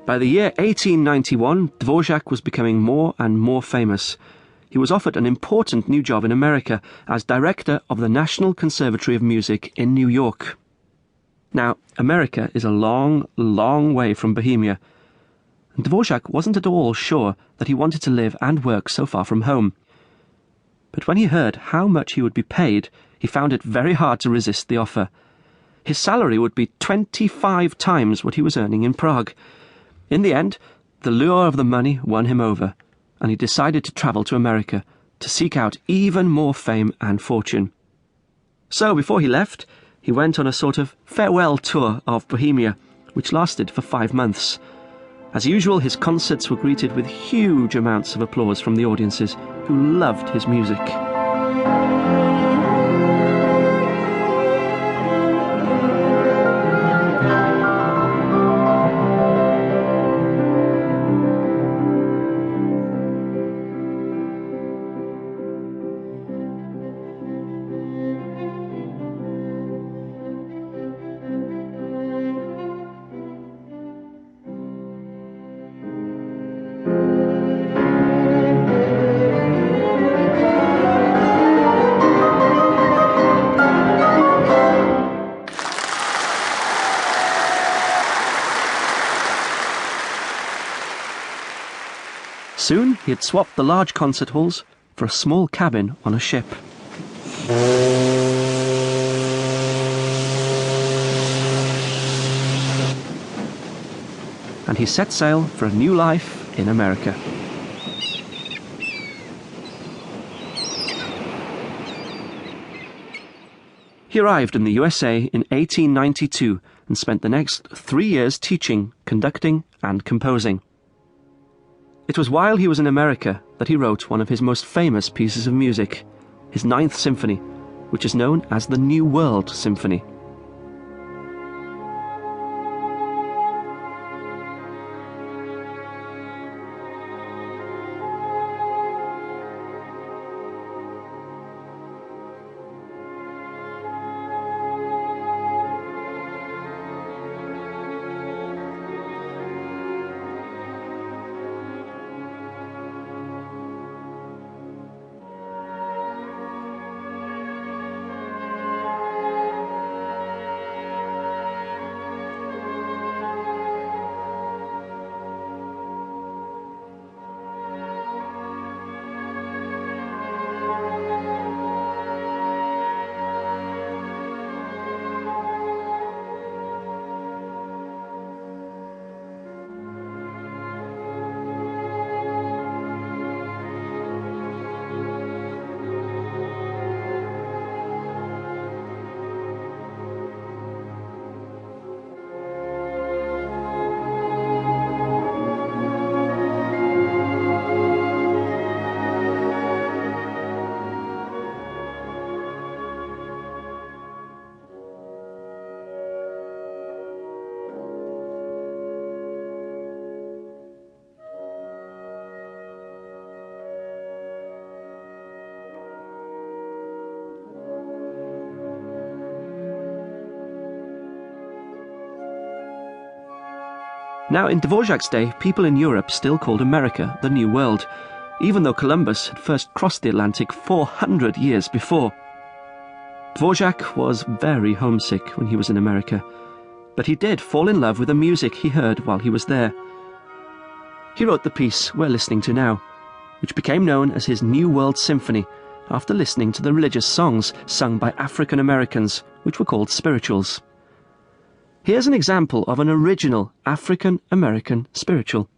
By the year 1891, Dvorak was becoming more and more famous. He was offered an important new job in America as director of the National Conservatory of Music in New York. Now, America is a long, long way from Bohemia, and Dvorak wasn't at all sure that he wanted to live and work so far from home. But when he heard how much he would be paid, he found it very hard to resist the offer. His salary would be 25 times what he was earning in Prague. In the end, the lure of the money won him over, and he decided to travel to America to seek out even more fame and fortune. So, before he left, he went on a sort of farewell tour of Bohemia, which lasted for 5 months. As usual, his concerts were greeted with huge amounts of applause from the audiences, who loved his music. Soon he had swapped the large concert halls for a small cabin on a ship. And he set sail for a new life in America. He arrived in the USA in 1892 and spent the next 3 years teaching, conducting, and composing. It was while he was in America that he wrote one of his most famous pieces of music, his Ninth Symphony, which is known as the New World Symphony. Now, in Dvorak's day, people in Europe still called America the New World, even though Columbus had first crossed the Atlantic 400 years before. Dvorak was very homesick when he was in America, but he did fall in love with the music he heard while he was there. He wrote the piece we're listening to now, which became known as his New World Symphony after listening to the religious songs sung by African Americans, which were called spirituals. Here's an example of an original African American spiritual.